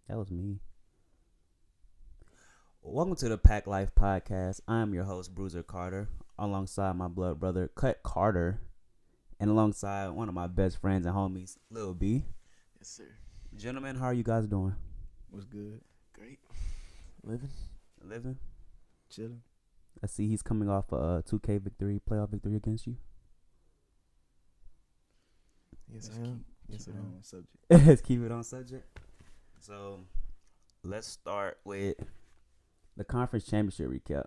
That was me. Welcome to the Pack Life Podcast. I'm your host, Bruiser Carter, alongside my blood brother, Cut Carter, and alongside one of my best friends and homies, Lil B. Yes, sir. Gentlemen, how are you guys doing? What's good? Great. Living, Living? chilling. I see he's coming off a 2K victory, playoff victory against you. Yes, Let's I am. keep Yes, it I am. on subject. Let's keep it on subject. So, let's start with the conference championship recap.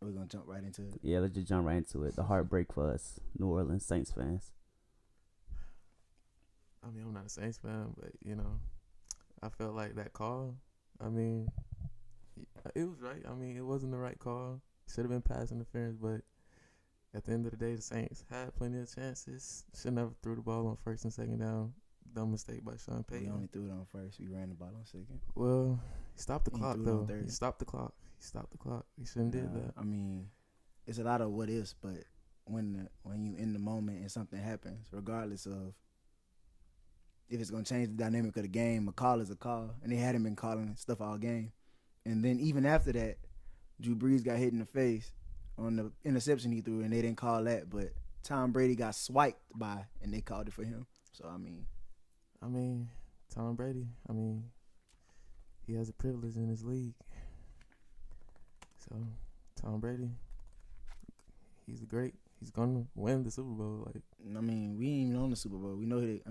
We're gonna jump right into it. Yeah, let's just jump right into it. The heartbreak for us, New Orleans Saints fans. I mean, I'm not a Saints fan, but I felt like that call. It was right. It wasn't the right call. Should have been pass interference, but at the end of the day, the Saints had plenty of chances. Should never threw the ball on first and second down. Dumb mistake by Sean We Payton. only threw it on first. We ran the ball on second. Well, he stopped the He clock threw it on though. He third. stopped the clock. He shouldn't did that. I mean, it's a lot of what ifs, but when you in the moment and something happens, regardless of if it's gonna change the dynamic of the game, a call is a call, and they hadn't been calling stuff all game. And then even after that, Drew Brees got hit in the face on the interception he threw, and they didn't call that. But Tom Brady got swiped by, and they called it for him. So Tom Brady. He has a privilege in his league. So Tom Brady, he's great. He's gonna win the Super Bowl. we ain't even on the Super Bowl. We know that.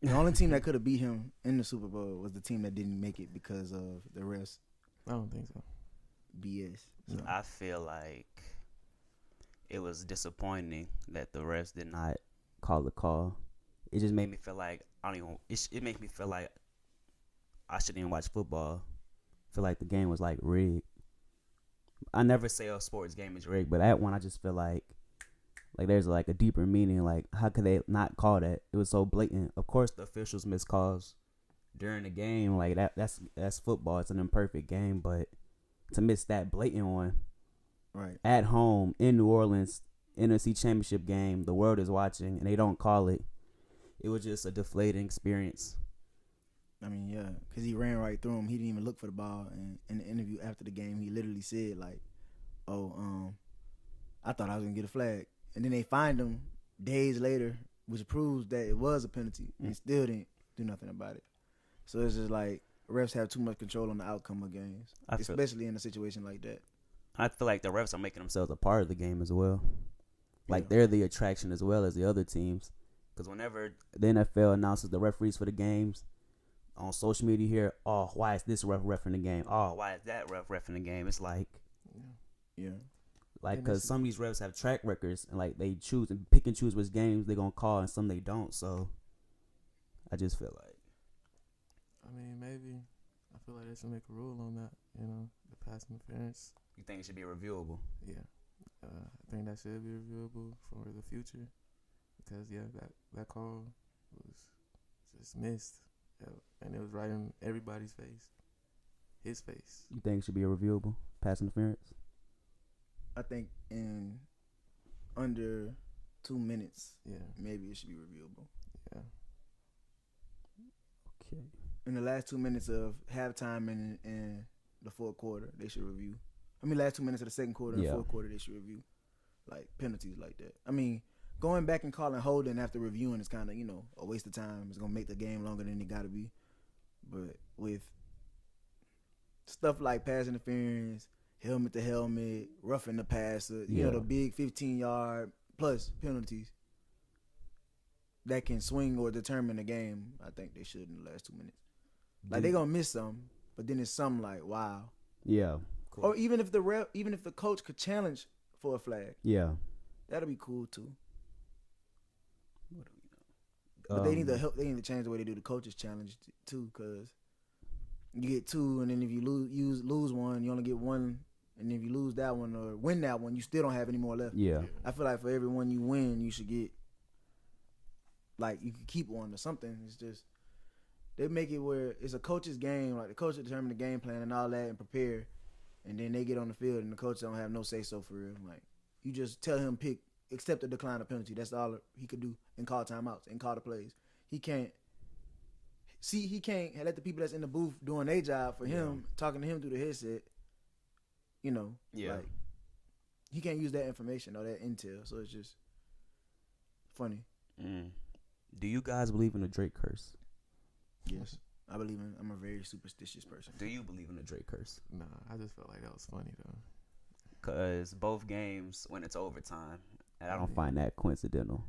The only team that could have beat him in the Super Bowl was the team that didn't make it because of the refs I don't think so. BS. So, I feel like it was disappointing that the refs did not call the call. It just made me feel like it made me feel like I shouldn't even watch football. I feel like the game was like rigged. I never say a sports game is rigged, but that one I just feel like there's like a deeper meaning. Like, how could they not call that? It was so blatant. Of course, the officials missed calls during the game. Like that's football. It's an imperfect game, but to miss that blatant one right. at home in New Orleans, NFC Championship game, the world is watching, and they don't call it. It was just a deflating experience. Yeah, because he ran right through him. He didn't even look for the ball. And in the interview after the game, he literally said, like, I thought I was going to get a flag. And then they fined him days later, which proves that it was a penalty. And still didn't do nothing about it. So it's just like refs have too much control on the outcome of games, especially in a situation like that. I feel like the refs are making themselves a part of the game as well. Like, they're the attraction as well as the other teams. Because whenever the NFL announces the referees for the games, on social media here, oh, why is this ref in the game? Oh, why is that ref in the game? It's like, Yeah. like, because some of these refs have track records, and like they choose and pick and choose which games they're gonna call, and some they don't. So I just feel like, Maybe I feel like they should make a rule on that. The pass interference. you think it should be reviewable? Yeah, I think that should be reviewable for the future because that call was just missed. And it was right in everybody's face. His face. You think it should be a reviewable pass interference? I think in under 2 minutes, Yeah. maybe it should be reviewable. Yeah. Okay. In the last 2 minutes of halftime and the fourth quarter, they should review. Last 2 minutes of the second quarter and fourth quarter, they should review. Like, penalties like that. Going back and calling holding after reviewing is kind of, a waste of time. It's going to make the game longer than it got to be. But with stuff like pass interference, helmet to helmet, roughing the passer, the big 15-yard plus penalties that can swing or determine the game, I think they should in the last 2 minutes. Like, they're going to miss some, but then it's something like, wow. Yeah. Cool. Or even if the coach could challenge for a flag. Yeah. That'll be cool too. What do we know? But they need to help. They need to change the way they do the coaches challenge too, because you get two, and then if you lose one, you only get one, and if you lose that one or win that one, you still don't have any more left. Yeah. I feel like for every one you win, you should get like you could keep one or something. It's just they make it where it's a coach's game. Like the coach determine the game plan and all that and prepare, and then they get on the field and the coach don't have no say so for real. Like you just tell him accept or decline a penalty. That's all he could do and call timeouts and call the plays. He can't see, he can't let the people that's in the booth doing their job for him, talking to him through the headset. You know, like he can't use that information or that intel. So it's just funny. Do you guys believe in the Drake curse? Yes, I believe in. I'm a very superstitious person. Do you believe in the Drake curse? Nah, I just felt like that was funny though. Cause both games when it's overtime, and I don't find that coincidental.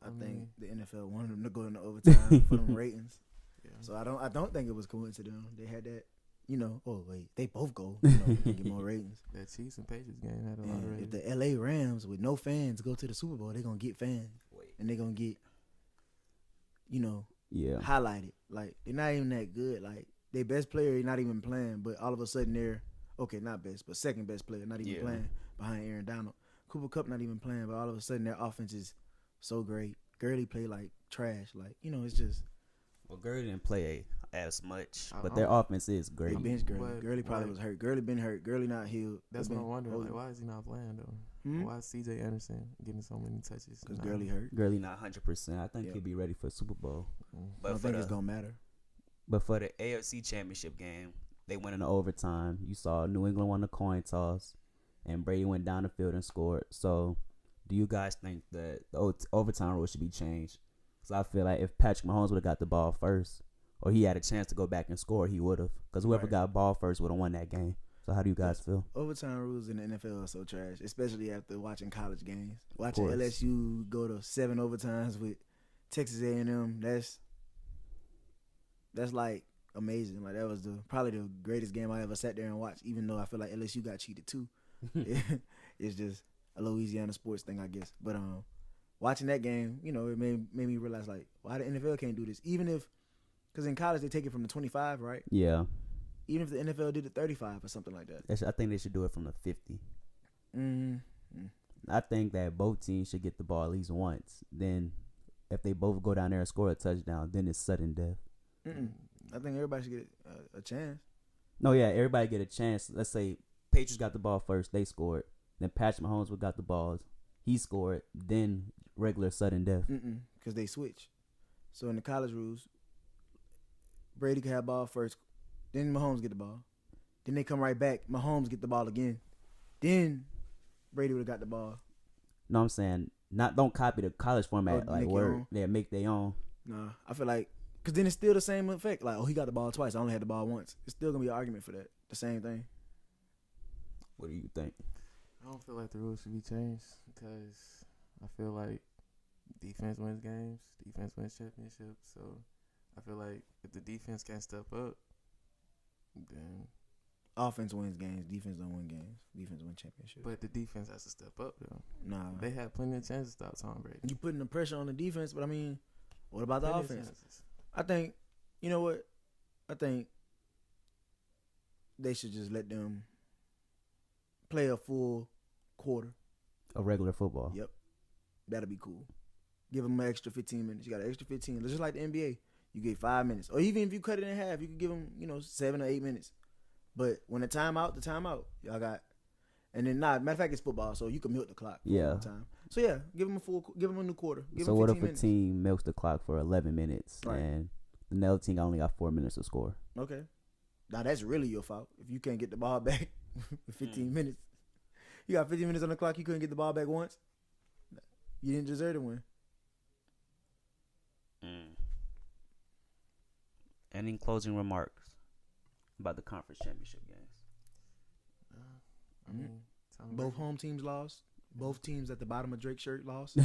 I think the NFL wanted them to go into overtime for them ratings. Yeah. So I don't think it was coincidental. They had that, you know. Oh wait, they both go. You know, get more ratings. That Chiefs and Patriots game had a lot of ratings. If the LA Rams with no fans go to the Super Bowl, they're gonna get fans, and they're gonna get, you know, highlighted. Like they're not even that good. Like their best player not even playing, but all of a sudden they're not best, but second best player not even playing behind Aaron Donald. Cooper Kupp not even playing, but all of a sudden their offense is so great. Gurley play like trash. Like, you know, it's just. Well, Gurley didn't play as much, but their offense is great. They bench Gurley. Gurley probably was hurt. Gurley been hurt. Gurley not healed. That's what I'm wondering. Like, why is he not playing though? Why is CJ Anderson getting so many touches? Because Gurley hurt. Gurley not 100%. I think he'll be ready for Super Bowl. But I don't think it's gonna matter. But for the AFC Championship game, they went into overtime. You saw New England won the coin toss, and Brady went down the field and scored. So, do you guys think that the overtime rule should be changed? Because I feel like if Patrick Mahomes would have got the ball first, or he had a chance to go back and score, he would have. Because whoever got ball first would have won that game. So how do you guys feel? Overtime rules in the NFL are so trash, especially after watching college games. Watching LSU go to 7 overtimes with Texas A&M, that's like amazing. Like that was probably the greatest game I ever sat there and watched, even though I feel like LSU got cheated too. It's just a Louisiana sports thing, I guess. But watching that game, you know, it made me realize like why the NFL can't do this. Even if, because in college they take it from the 25, right? Yeah. Even if the NFL did the 35 or something like that. I think they should do it from the 50. Mm-hmm. I think that both teams should get the ball at least once. Then if they both go down there and score a touchdown, then it's sudden death. I think everybody should get a chance. No, yeah, everybody get a chance. Let's say Patriots got the ball first, they scored. Then Patrick Mahomes got the balls, he scored. Then regular sudden death. Because they switch. So in the college rules, Brady can have ball first, then Mahomes get the ball. Then they come right back, Mahomes get the ball again. Then Brady would have got the ball. No, I'm saying don't copy the college format like where they make their own. Nah, I feel like because then it's still the same effect. Like, he got the ball twice. I only had the ball once. It's still gonna be an argument for that. The same thing. What do you think? I don't feel like the rules should be changed because I feel like defense wins games, defense wins championships. So I feel like if the defense can't step up, then offense wins games. Defense don't win games. Defense wins championships. But the defense has to step up though. Nah, they had plenty of chances to stop Tom Brady. You putting the pressure on the defense, but I mean, what about the offense? I think, you know what? I think they should just let them play a full quarter. A regular football. Yep. That'll be cool. Give them an extra 15 minutes. You got an extra 15. Just like the NBA. You get 5 minutes. Or even if you cut it in half, you could give them, 7 or 8 minutes. But when the timeout, y'all got. And then, matter of fact, it's football, so you can milk the clock. Yeah. Time. So, yeah, give them a new quarter. So what if a team milks the clock for 11 minutes and the other team only got 4 minutes to score? Okay. Now, that's really your fault if you can't get the ball back for 15 minutes. You got 15 minutes on the clock, you couldn't get the ball back once. You didn't deserve to win. Any closing remarks about the conference championship games? I mean, both home teams lost. Both teams at the bottom of Drake's shirt lost.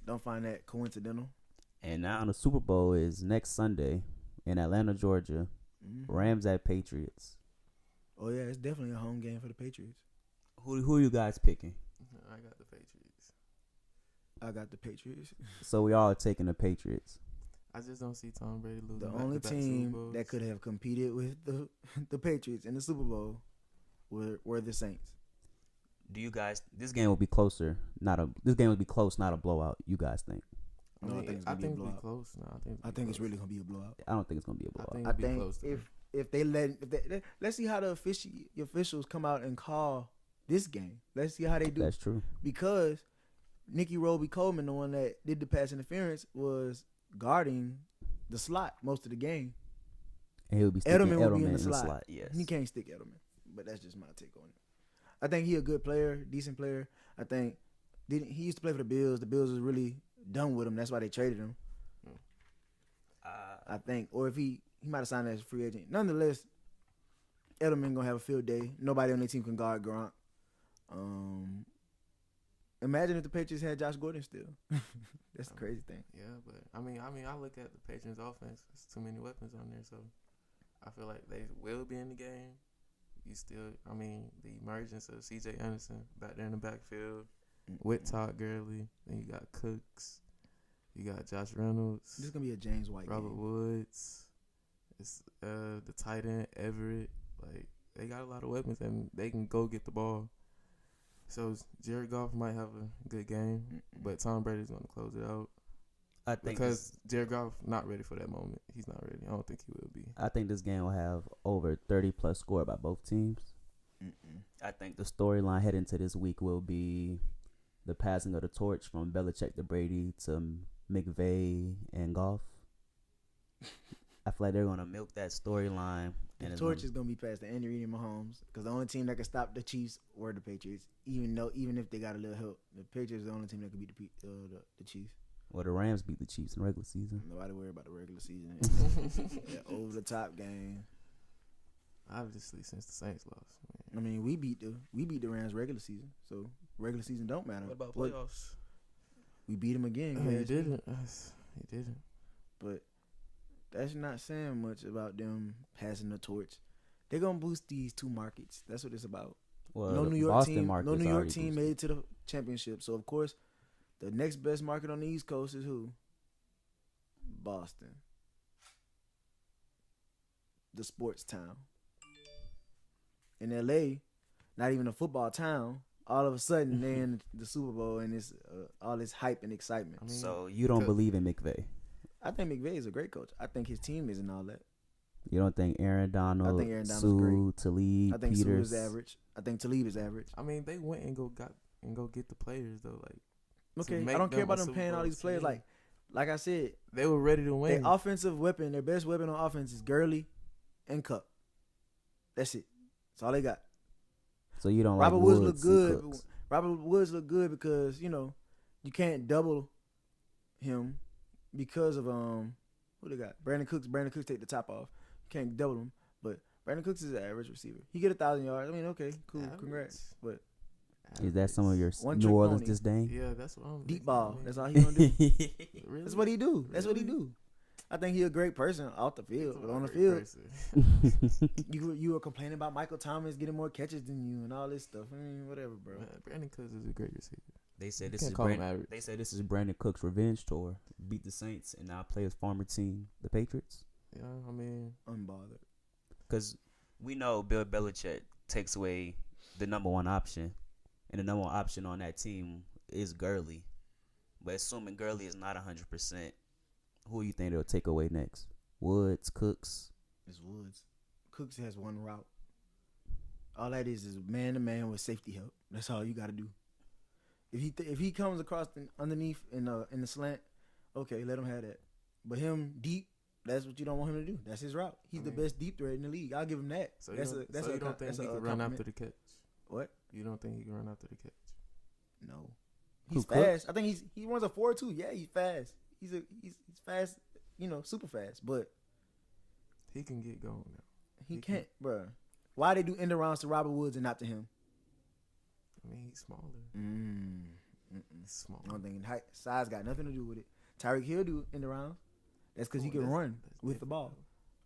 Don't find that coincidental. And now the Super Bowl is next Sunday in Atlanta, Georgia. Rams at Patriots. Oh yeah, it's definitely a home game for the Patriots. Who are you guys picking? I got the Patriots. I got the Patriots. So we all are taking the Patriots. I just don't see Tom Brady losing. The only team that could have competed with the Patriots in the Super Bowl were the Saints. Do you guys? This game will be closer. This game will be close, not a blowout. You guys think? No, I think it's gonna be a blowout. Close. No, I think it's really gonna be a blowout. I don't think it's gonna be a blowout. I think if they let's see how the officials come out and call this game. Let's see how they do. That's true. Because Nicky Roby Coleman, the one that did the pass interference, was guarding the slot most of the game. And he'll be sticking Edelman will be in the slot. slot. Yes. He can't stick Edelman, but that's just my take on it. I think he a good player, decent player. I think he used to play for the Bills. The Bills was really done with him. That's why they traded him. I think, or if he might have signed as a free agent. Nonetheless, Edelman gonna have a field day. Nobody on their team can guard Gronk. Imagine if the Patriots had Josh Gordon still. That's the crazy thing. Yeah, but I mean, I look at the Patriots offense. There's too many weapons on there, so I feel like they will be in the game. You still, I mean, the emergence of C.J. Anderson back there in the backfield with Todd Gurley. Then you got Cooks. You got Josh Reynolds. This is gonna be a James White Robert game. Woods. It's the tight end Everett. Like, they got a lot of weapons and they can go get the ball. So Jared Goff might have a good game, but Tom Brady's gonna close it out. I think because Jared Goff not ready for that moment. He's not ready. I don't think he will be. I think this game will have over 30+ score by both teams. I think the storyline heading into this week will be the passing of the torch from Belichick to Brady to McVay and Goff. I feel like they're gonna milk that storyline. The torch is gonna be passed to Andy Reid and Mahomes because the only team that can stop the Chiefs were the Patriots. Even if they got a little help, the Patriots are the only team that can beat the Chiefs. Well, the Rams beat the Chiefs in regular season. Nobody worry about the regular season. Over the top game. Obviously, since the Saints lost. I mean, we beat the Rams regular season, so regular season don't matter. What about playoffs? We beat them again. He didn't. He didn't. But that's not saying much about them passing the torch. They're gonna boost these two markets. That's what it's about. Well, no New York Boston team. market's No New York already team boosted. made it to the championship. So of course, the next best market on the East Coast is who? Boston. The sports town. In LA, not even a football town. All of a sudden, they're in the Super Bowl and it's all this hype and excitement. I mean, So you don't believe in McVay? I think McVay is a great coach. I think his team isn't all that. You don't think Aaron Donald, I think Aaron Donald's Sue, Talib, I think Peters? Sue is average. I think Talib is average. I mean, they went and go get the players though. Like, Okay, make I don't care them a about them Super paying all Bowl these players. team. Like I said, they were ready to win. their offensive weapon, their best weapon on offense is Gurley and Cup. That's it. That's all they got. So you don't Robert like Woods Woods look and good. Cooks? Robert Woods look good because you can't double him because of who they got? Brandon Cooks. Brandon Cooks take the top off. You can't double him, but Brandon Cooks is an average receiver. He get 1,000 yards. I mean, okay, cool, Average. congrats. But Is that some of your One New trick Orleans pony. disdain? Yeah, that's what I'm. deep ball. I mean, That's all he gonna do. Really? That's what he do. That's what he Really? do. I think he a great person off the field, but on the Great field, person. you were complaining about Michael Thomas getting more catches than you and all this stuff. I mean, whatever, bro. Man, Brandon Cooks is a great receiver. They said You this can't is call him Brandon. average. They said this is Brandon Cook's revenge tour. Beat the Saints and now play his former team, the Patriots. Yeah, I mean, Unbothered. Because we know Bill Belichick takes away the number one option, and the number one option on that team is Gurley. But assuming Gurley is not 100%, who do you think they'll take away next? Woods, Cooks. It's Woods. Cooks has one route. All that is man to man with safety help. That's all you got to do. If he comes across underneath in the slant, okay, let him have that. But him deep, that's what you don't want him to do. That's his route. He's the best deep threat in the league. I'll give him that. so That's you a don't think he can run compliment. after the catch? What? You don't think he can run after the catch? No. He's Who, Cooks? fast. I think he runs a 4.2. Yeah, he's fast. He's fast. Super fast. But He can get going now. he He can't, bruh. Why they do end arounds to Robert Woods and not to him? I mean, he's smaller. He's Small. I don't think height, size got nothing to do with it. Tyreek Hill do end arounds. That's because he can run with the ball.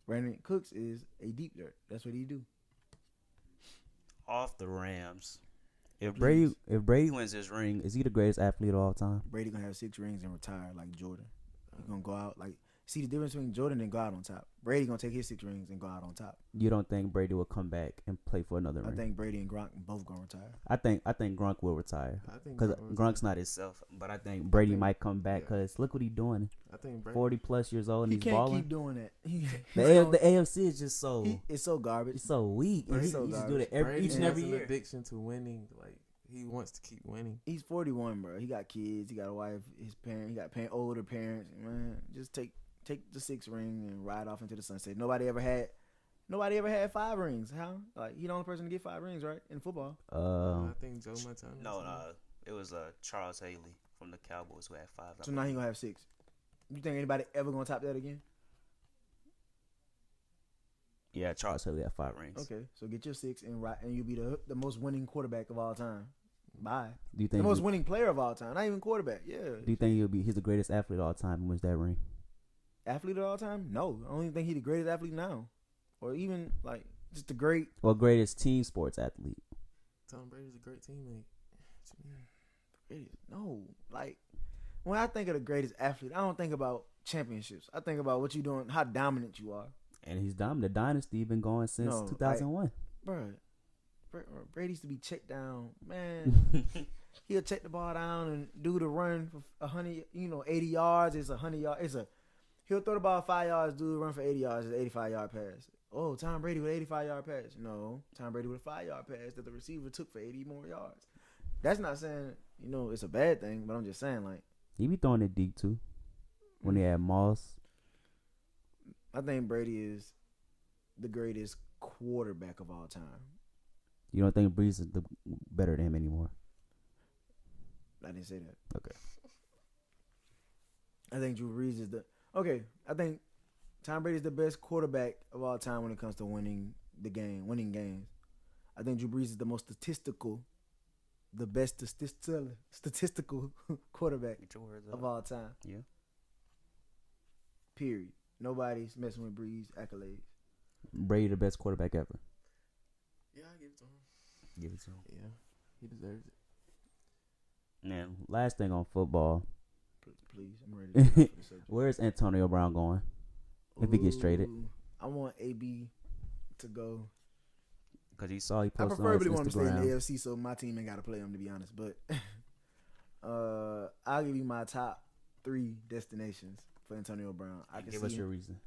Brandon Cooks is a deep threat. That's what he do. Off the Rams. If Please. Brady wins this ring, is he the greatest athlete of all time? Brady gonna have 6 rings and retire like Jordan. He gonna go out like see the difference between Jordan and go out on top. Brady gonna take his 6 rings and go out on top. You don't think Brady will come back and play for another I ring? think Brady and Gronk both gonna retire. I think Gronk will retire I think because Gronk was- Gronk's not himself. But I think Brady think- might come back yeah. because look what he's doing. I think Brady. 40+ years old and He he's can't balling. keep doing that. The AFC is just so It's so garbage. it's so weak. And Brady he, so he just do garbage. it every, Brady each and has every an year. addiction to winning. Like, he wants to keep winning. He's 41, bro. He got kids. He got a wife. His parents. He got older parents. Man, just take take the 6th ring and ride off into the sunset. Nobody ever had 5 rings. How? Like he the only person to get 5 rings, right? In football. I think Joe Montana. No, it was Charles Haley from the Cowboys who had 5. So now he gonna have 6. You think anybody ever gonna top that again? Yeah, Charles Haley had 5 rings. Okay, so get your 6 and you'll be the most winning quarterback of all time. Bye. Do you think the most winning player of all time? Not even quarterback. Yeah. Do you think he's the greatest athlete of all time and wins that ring? Athlete of all time? No, I don't even think he's the greatest athlete now, or even like just the great. Well, greatest team sports athlete. Tom Brady's a great teammate. No, like when I think of the greatest athlete, I don't think about championships. I think about what you doing, how dominant you are. And he's dominant. The dynasty been going since 2001. Bro, Brady used to be checked down, man. He'll check the ball down and do the run for 100, 80 yards. It's 100 yards. He'll throw the ball 5 yards, do the run for 80 yards. It's an 85-yard pass. Oh, Tom Brady with an 85-yard pass. No, Tom Brady with a 5-yard pass that the receiver took for 80 more yards. That's not saying it's a bad thing, but I'm just saying like he be throwing it deep too. When he had Moss. I think Brady is the greatest quarterback of all time. You don't think Breeze is better than him anymore? I didn't say that. Okay. I think Drew Brees is I think Tom Brady is the best quarterback of all time when it comes to winning games. I think Drew Brees is the most the best statistical quarterback of all time. Yeah. Period. Nobody's messing with Brees accolades. Brady the best quarterback ever. Yeah, I give it to him. Give it to him. Yeah, he deserves it. Now, last thing on football. Please, I'm ready to for the subject. Where's Antonio Brown going? If he gets traded. I want AB to go. Because he posted I preferably on want his him to stay in Instagram. the AFC so my team ain't got to play him, to be honest. But I'll give you my top 3 destinations for Antonio Brown. Give us your reason.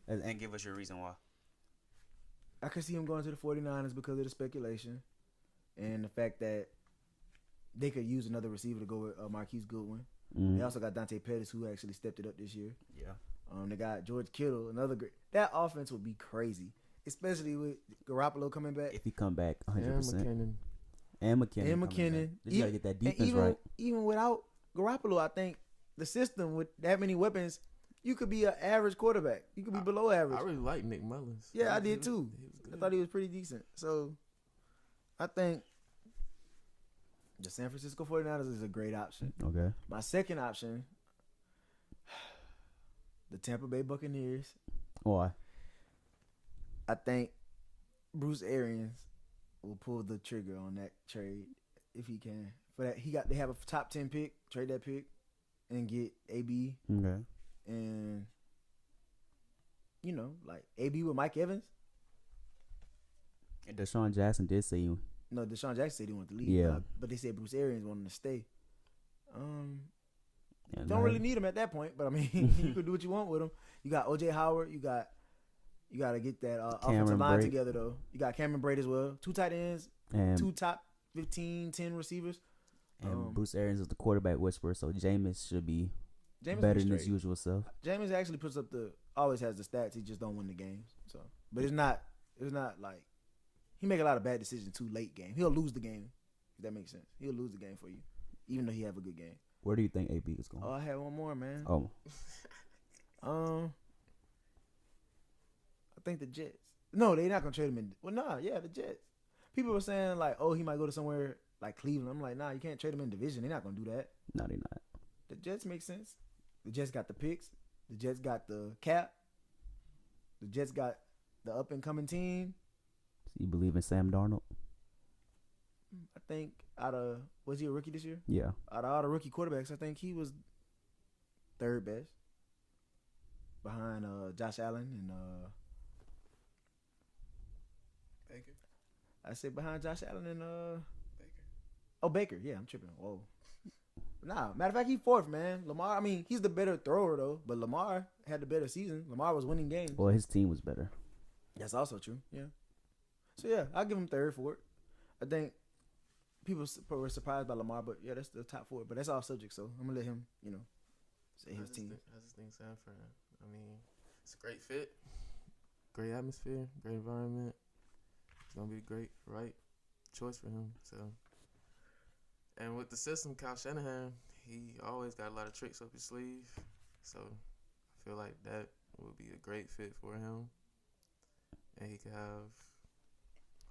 And give us your reason why. I could see him going to the 49ers because of the speculation and the fact that they could use another receiver to go with Marquise Goodwin. Mm-hmm. They also got Dante Pettis, who actually stepped it up this year. Yeah. They got George Kittle, another great. That offense would be crazy, especially with Garoppolo coming back. If he come back 100%. And McKinnon. You got to get that defense right. Even without Garoppolo, I think the system with that many weapons, you could be an average quarterback. You could be below average. I really like Nick Mullins. Yeah, I did too. I thought he was pretty decent. So I think the San Francisco 49ers is a great option. Okay. My second option, the Tampa Bay Buccaneers. Why? I think Bruce Arians will pull the trigger on that trade if he can. For that, they have a top 10 pick, trade that pick, and get AB. Okay. And like AB with Mike Evans. And Deshaun Jackson did say you. No, Deshaun Jackson said he wanted to leave. Yeah. But they said Bruce Arians wanted to stay. Yeah, don't really need him at that point, but I mean, you could do what you want with him. You got OJ Howard. You got to get that offensive line together though. You got Cameron Braid as well. 2 tight ends, and 2 top 15, 10 receivers. And Bruce Arians is the quarterback whisperer, so Jameis should be better than his usual self. Jameis actually always has the stats. He just don't win the games. So, but it's not like he make a lot of bad decisions too late game. He'll lose the game. If that makes sense. He'll lose the game for you, even though he have a good game. Where do you think AB is going? Oh, I had one more, man. Oh. I think the Jets. No, they're not gonna trade him in. Well, the Jets. People were saying like, oh, he might go to somewhere like Cleveland. I'm like, nah, you can't trade him in division. They're not gonna do that. No, they're not. The Jets make sense. The Jets got the picks. The Jets got the cap. The Jets got the up and coming team. So you believe in Sam Darnold? I think was he a rookie this year? Yeah. Out of all the rookie quarterbacks, I think he was 3rd best. Behind Josh Allen and Baker. I said behind Josh Allen and Baker. Oh, Baker. Yeah, I'm tripping. Whoa. Nah, matter of fact, he 4th, man. Lamar, I mean, he's the better thrower though, but Lamar had the better season. Lamar was winning games. Well, his team was better. That's also true. Yeah. So yeah, I'll give him 3rd, 4th. I think people were surprised by Lamar, but yeah, that's the top 4. But that's all subject, so I'm gonna let him, say his team. I just think San Fran. I mean, it's a great fit, great atmosphere, great environment. It's gonna be a great, right choice for him. So, and with the system, Kyle Shanahan, he always got a lot of tricks up his sleeve. So, I feel like that would be a great fit for him, and he could have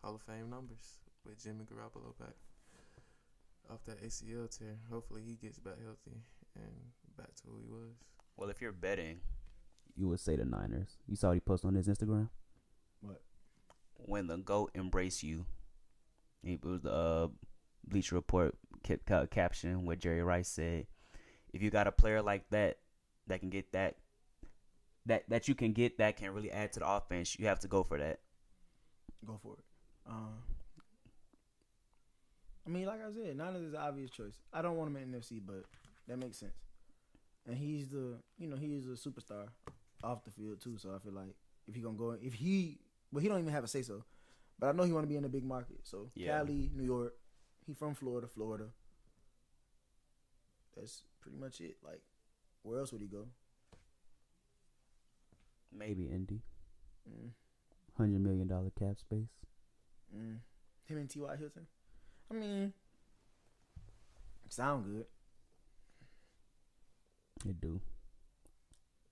Hall of Fame numbers with Jimmy Garoppolo back off that ACL tear. Hopefully, he gets back healthy and back to who he was. Well, if you're betting, you would say the Niners. You saw what he posted on his Instagram? What? When the GOAT embrace you, it was the Bleacher Report caption where Jerry Rice said, if you got a player like that can get that you can get that can really add to the offense, you have to go for that. Go for it. I mean, like I said, Niners is an obvious choice. I don't want him in NFC, but that makes sense. And he's he is a superstar off the field too. So I feel like if he gonna go, he don't even have a say so. But I know he want to be in a big market. So yeah. Cali, New York, he from Florida. That's pretty much it. Like, where else would he go? Maybe Indy. $100 million cap space. Him and T.Y. Hilton. I mean, sound good. It do.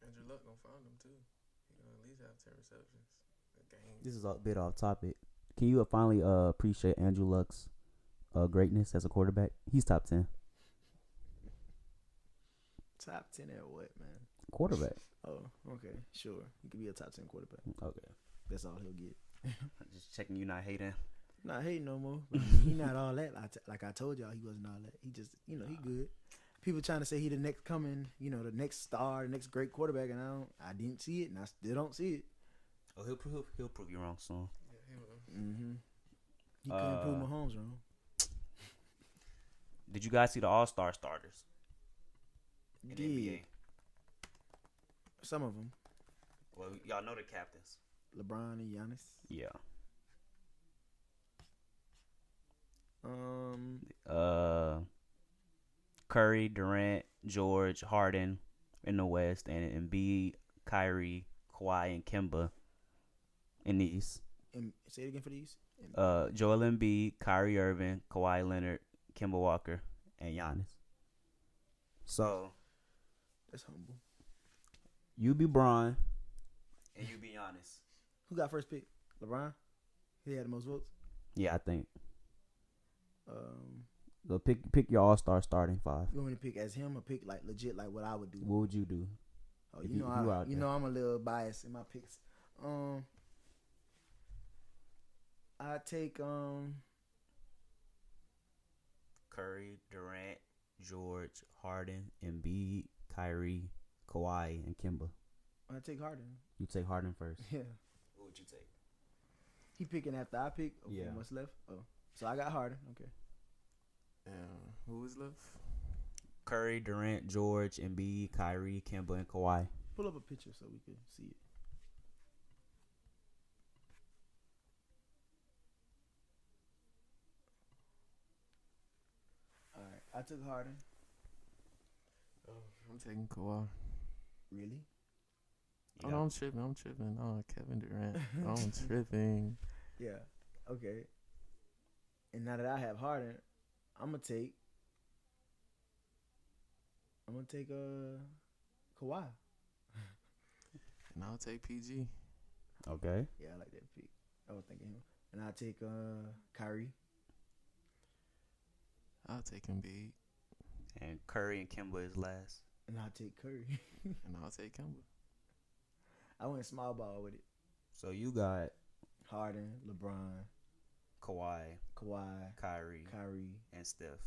Andrew Luck gonna find him too. He gonna at least have 10 receptions a game. This is a bit off topic. Can you finally appreciate Andrew Luck's greatness as a quarterback? He's top 10. Top 10 at what, man? Quarterback. Oh, okay, sure. He could be a top 10 quarterback. Okay. That's all he'll get. Just checking you not hating. Not hating no more. He not all that. Like I told y'all, he wasn't all that. He just, he good. People trying to say he the next coming, the next star, the next great quarterback, and I didn't see it, and I still don't see it. Oh, he'll prove you wrong soon. Yeah, he will. Mm-hmm. He couldn't prove Mahomes wrong. Did you guys see the All-Star starters? In the Did. NBA? Some of them. Well, y'all know the captains. LeBron and Giannis. Yeah. Curry, Durant, George, Harden in the West, and Embiid, Kyrie, Kawhi, and Kemba in the East. Say it again for these. Joel Embiid, Kyrie Irving, Kawhi Leonard, Kemba Walker, and Giannis. So that's humble. You be Bron, and you be Giannis. Who got first pick? LeBron. He had the most votes. Yeah, I think. So pick your all-star starting five. You want me to pick as him or pick like legit like what I would do? What would you do? Oh, you know I'm a little biased in my picks. I take Curry, Durant, George, Harden, Embiid, Kyrie, Kawhi, and Kemba. I take Harden. You take Harden first. Yeah. Who would you take? He picking after I pick. Yeah. What's left? Oh, so I got Harden. Okay. Who is left? Curry, Durant, George, Embiid, Kyrie, Kemba, and Kawhi. Pull up a picture so we can see it. All right, I took Harden. I'm taking Kawhi. Really? Yeah. Oh, no, I'm tripping. Oh, Kevin Durant. I'm tripping. Yeah. Okay. And now that I have Harden, I'm gonna take Kawhi. And I'll take PG. Okay. Yeah, I like that pick. I was thinking him. And I'll take Kyrie. I'll take Embiid. And Curry and Kemba is last. And I'll take Curry. And I'll take Kemba. I went small ball with it. So you got Harden, LeBron, Kawhi, Kyrie, and Steph.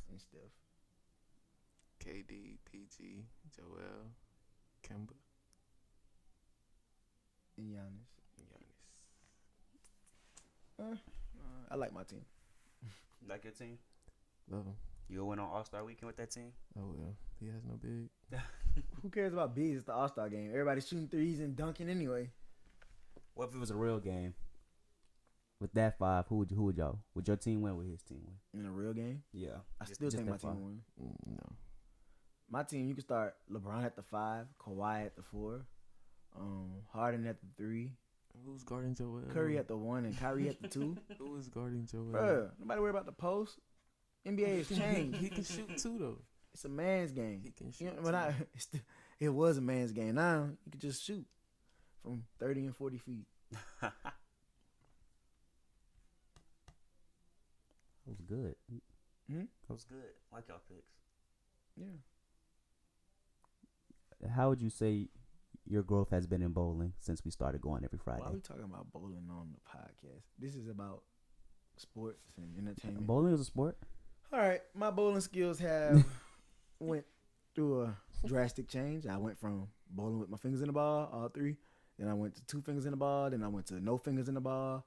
KD, PG, Joel, Kemba, and Giannis. I like my team. Like your team? Love him. You'll win on All-Star Weekend with that team? Oh, well. He has no big. Who cares about bigs? It's the All-Star game. Everybody's shooting threes and dunking anyway. What if it was a real game? With that five, who would y'all? Would your team win? Would his team win? In a real game? Yeah. I still think my team win. No. My team, you can start LeBron at the 5, Kawhi at the 4, Harden at the 3. Who's guarding Joel? Curry at the 1 and Kyrie at the 2. Who is guarding Joel? Bruh, nobody worry about the post. NBA has changed. He can shoot too though. It's a man's game. He can shoot. You know, it was a man's game. Now you can just shoot from 30 and 40 feet. That was good. Hmm? That was good. Like y'all picks. Yeah. How would you say your growth has been in bowling since we started going every Friday? Why are we talking about bowling on the podcast? This is about sports and entertainment. Bowling is a sport. All right, my bowling skills have went through a drastic change. I went from bowling with my fingers in the ball, all 3. Then I went to 2 fingers in the ball. Then I went to no fingers in the ball,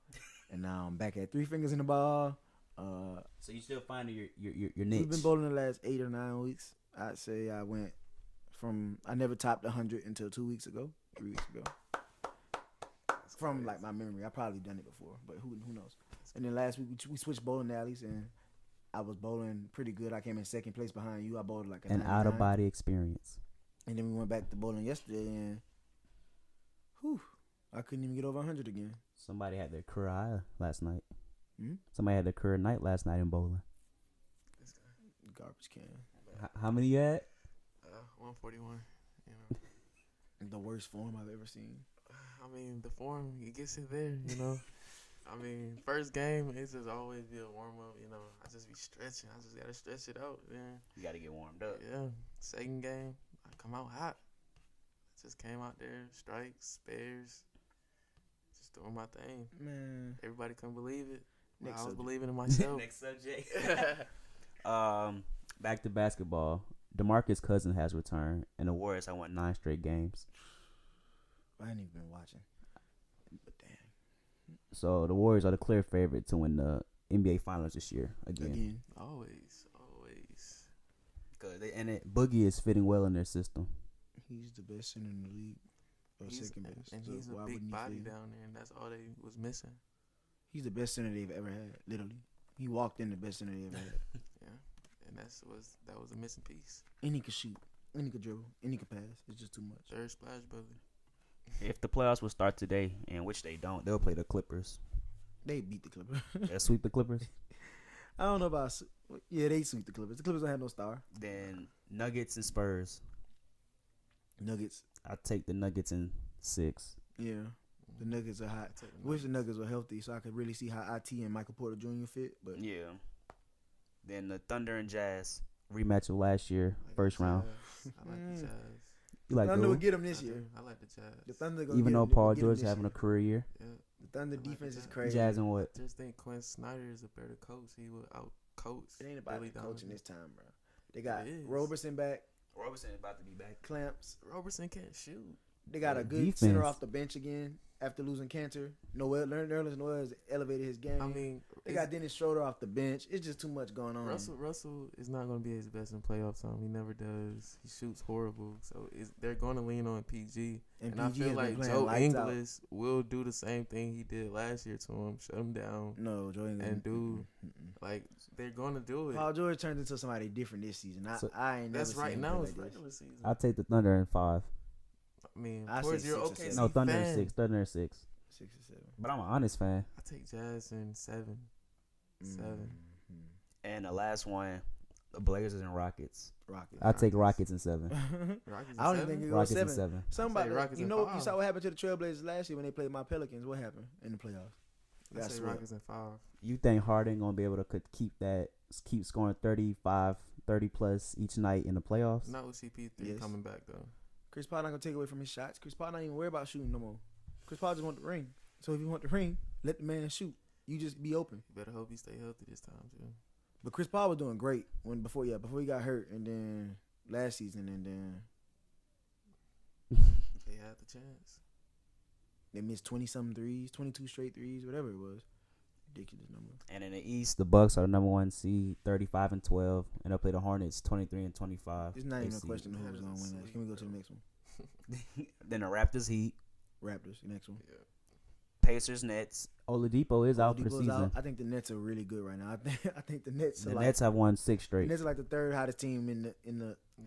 and now I'm back at 3 fingers in the ball. So you still finding your niche? We've been bowling the last 8 or 9 weeks. I'd say I went from I never topped 100 until 2 weeks ago, 3 weeks ago. From like my memory, I probably done it before, but who knows? And then last week we switched bowling alleys, and I was bowling pretty good. I came in second place behind you. I bowled like an out of body experience. And then we went back to bowling yesterday, and I couldn't even get over 100 again. Somebody had their career high last night. Hmm? Somebody had their career night last night in bowling. Garbage can. How many you had? 141. You know. The worst form I've ever seen. I mean, the form, he gets it there, you know. I mean, first game, it's just always be a warm-up, you know. I just be stretching. I just got to stretch it out, man. You got to get warmed up. Yeah. Second game, I come out hot. Just came out there, strikes, spares, just doing my thing. Man. Everybody couldn't believe it. I was subject. believing in myself. Next subject. Back to basketball. DeMarcus Cousins has returned, and the Warriors have won 9 straight games. I ain't even been watching. But damn. So the Warriors are the clear favorite to win the NBA Finals this year again. Always. Boogie is fitting well in their system. He's the best center in the league. Or second best. And So he's why a big wouldn't he body fit? down there, and that's all they was missing. He's the best center they've ever had, literally. He walked in the best center they ever had. Yeah. And that was a missing piece. And he could shoot. And he could dribble. And he could pass. It's just too much. Third splash brother. If the playoffs will start today, and which they don't, they'll play the Clippers. They beat the Clippers. They'll sweep the Clippers. I don't know about. Yeah, they sweep the Clippers. The Clippers don't have no star. Then Nuggets and Spurs. Nuggets. I take the Nuggets in 6. Yeah. The Nuggets are hot. Wish the Nuggets were healthy so I could really see how IT and Michael Porter Jr. fit. But Yeah. Then the Thunder and Jazz. Rematch of last year, first round. I like the Jazz. You like Thunder who? would get them this year. I like the Jazz. The Thunder gonna Even get though 'em- Paul get 'em George this having a year. career year. Yeah. The Thunder I like defense the is Jazz. crazy. Jazz and what? Just think Quinn Snyder is a better coach. He would out coach. It ain't about Billy the coaching Donovan. this time, bro. They got It is. Roberson back, Roberson is about to be back. Clamps. Robertson can't shoot. They got a good Defense. center off the bench again after losing Cantor. Nerlens Noel has elevated his game. I mean, they got Dennis Schroeder off the bench. It's just too much going on. Russell is not going to be his best in playoff time. He never does. He shoots horrible. So they're going to lean on PG. And I PG feel has been like playing Joe lights out. Ingles will do the same thing he did last year to him. Shut him down. No, Joe Ingles. And dude, like, they're going to do it. Paul George turned into somebody different this season. So- I ain't never That's seen right him now. play It's like this. regular season. I'll take the Thunder in 5. I mean, I towards say your 6 or OKC 7. No, Thunder in fan, 6. Thunder in 6. 6 or 7. But I'm an honest fan. I take Jazz in 7. 7. Mhm. And the last one, the Blazers and Rockets. Rockets. I'll take Rockets in 7. Rockets I don't in even think 7? it goes Rockets in 7. 7. Somebody, Rockets you in know, you 5. saw what happened to the Trailblazers last year when they played my Pelicans. What happened in the playoffs? I Got say swept. Rockets in 5. You think Harden gonna be able to keep scoring 35, 30 plus each night in the playoffs? Not with CP3 Yes. coming back, though. Chris Paul not gonna take away from his shots. Chris Paul not even worried about shooting no more. Chris Paul just want the ring. So if you want the ring, let the man shoot. You just be open. You better hope he stay healthy this time, too. But Chris Paul was doing great before he got hurt, and then last season, and then They had the chance. they missed 20-something threes, 22 straight threes, whatever it was. Ridiculous number. And in the East, The Bucks are the number 1 seed, 35 and 12, and they'll play the Hornets 23 and 25. It's not even a AC. question of who's gonna win that. Can we go to the next one? then the Raptors, Heat, Raptors, the next one. Yeah. Pacers, Nets. Oladipo is out for the Oladipo's season. out. I think the Nets are really good right now. I think the Nets are The like Nets have won 6 the straight. Nets are like the third hottest team in the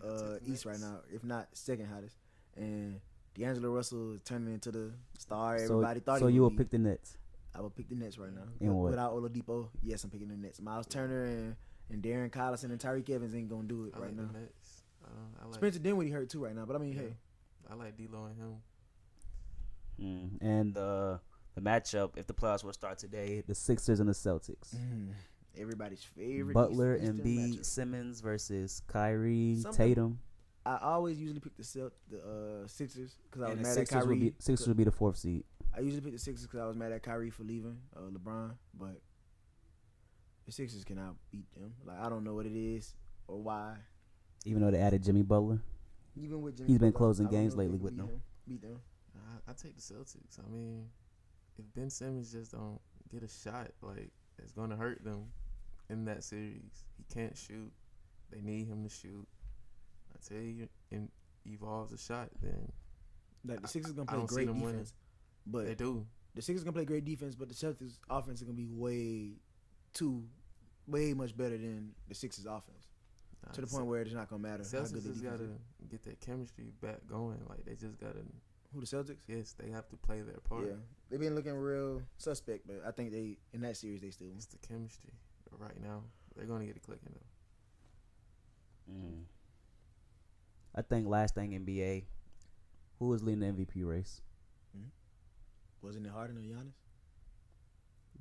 Take the East right Nets. now, if not second hottest. And D'Angelo Russell is turning into the star So, everybody thought so he you would will be. pick the Nets. I would pick the Nets right now. And what? Without Oladipo, yes, I'm picking the Nets. Miles Turner and Darren Collison and Tyreek Evans ain't gonna do it I right like now. the Nets. I like Spencer Dinwiddie hurt too right now, but I mean, Yeah. hey, I like D'Lo and him. And the matchup, if the playoffs will start today, the Sixers and the Celtics. everybody's favorite Butler, Eastern Embiid, matchup. Simmons versus Kyrie, Something- Tatum. I always usually pick the Sixers because I was And the mad at Sixers will Kyrie. be Sixers will be the 4th seed. I usually pick the Sixers because I was mad at Kyrie for leaving LeBron, but the Sixers cannot beat them. Like I don't know what it is or why. Even though they added Jimmy Butler. Even with Jimmy He's been Butler, closing I don't games know if lately they with can them. Beat them. I take the Celtics. I mean, if Ben Simmons just don't get a shot, like it's gonna hurt them in that series. He can't shoot. They need him to shoot. I tell you, and evolves a shot, then Like the Sixers gonna I play don't see great them defense, winning. but They do. the Sixers gonna play great defense, but the Celtics offense is gonna be way much better than the Sixers offense. Nah, To the point where it's not gonna matter how Celtics good the just defense gotta is. get that chemistry back going. Like they just gotta. Who, the Celtics? Yes, they have to play their part. Yeah, they've been looking real suspect, but I think they in that series they still win. It's the chemistry. But right now, they're gonna get it clicking though. I think last thing NBA, who was leading the MVP race? Wasn't it Harden or Giannis?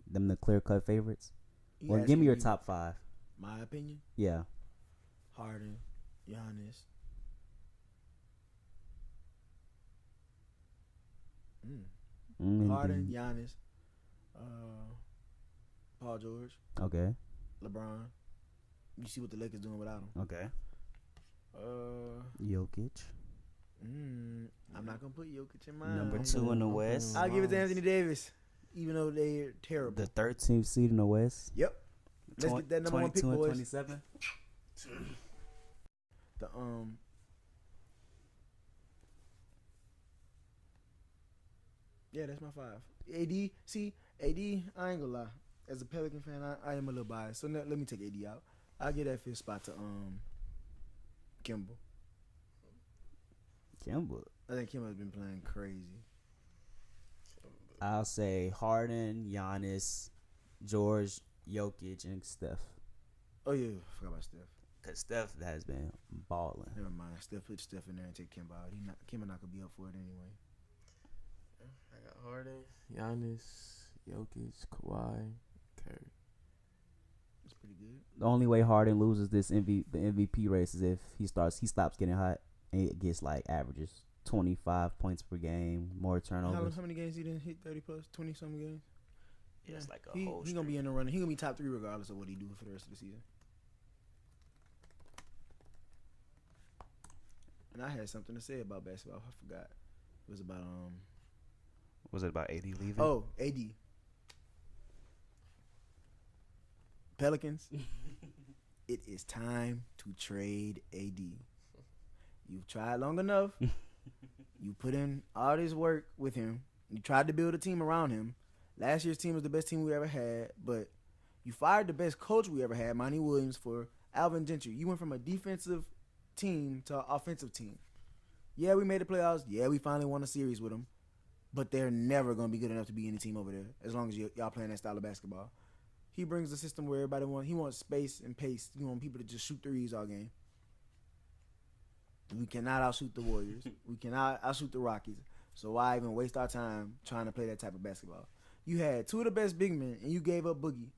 Them the clear cut favorites. You Well, asking give me your me top 5. My opinion: Yeah. Harden, Giannis. Harden, Embiid. Giannis, Paul George, Okay. LeBron. You see what the Lakers doing without him. Okay. Uh, Jokic. I'm not gonna put Jokic in mine. Number 2 in the West. I'll give it to Anthony Davis, even though they're terrible. The 13th seed in the West. Yep. Let's get that number 1 pick, 22 and boys. 27. The Yeah, that's my 5. AD, see, AD, I ain't gonna lie. As a Pelican fan, I am a little biased. So let me take AD out. I'll give that 5th spot to Kimball. Kimball. I think Kimball's been playing crazy. I'll say Harden, Giannis, George, Jokic, and Steph. Oh yeah, I forgot about Steph. Because Steph has been balling. Never mind. Steph put Steph in there and take Kimball out. Kimball not gonna be up for it anyway. I got Harden, Giannis, Jokic, Kawhi, Curry. That's pretty good. The only way Harden loses the MVP race is if he stops getting hot and it gets like averages 25 points per game, more turnovers. How many games he didn't hit 30 plus? 20 something games? Yeah, it's like a He whole gonna be streak. in the running. He gonna be top 3 regardless of what he do for the rest of the season. And I had something to say about basketball. I forgot. It was about Was it about AD leaving? Oh, AD. Pelicans. It is time to trade AD. You've tried long enough. You put in all this work with him. You tried to build a team around him. Last year's team was the best team we ever had, but you fired the best coach we ever had, Monty Williams, for Alvin Gentry. You went from a defensive team to an offensive team. Yeah, we made the playoffs. Yeah, we finally won a series with them. But they're never going to be good enough to be any team over there as long as y'all playing that style of basketball. He brings a system where he wants space and pace. You want people to just shoot threes all game. We cannot outshoot the Warriors. We cannot outshoot the Rockies. So why even waste our time trying to play that type of basketball? You had 2 of the best big men, and you gave up Boogie.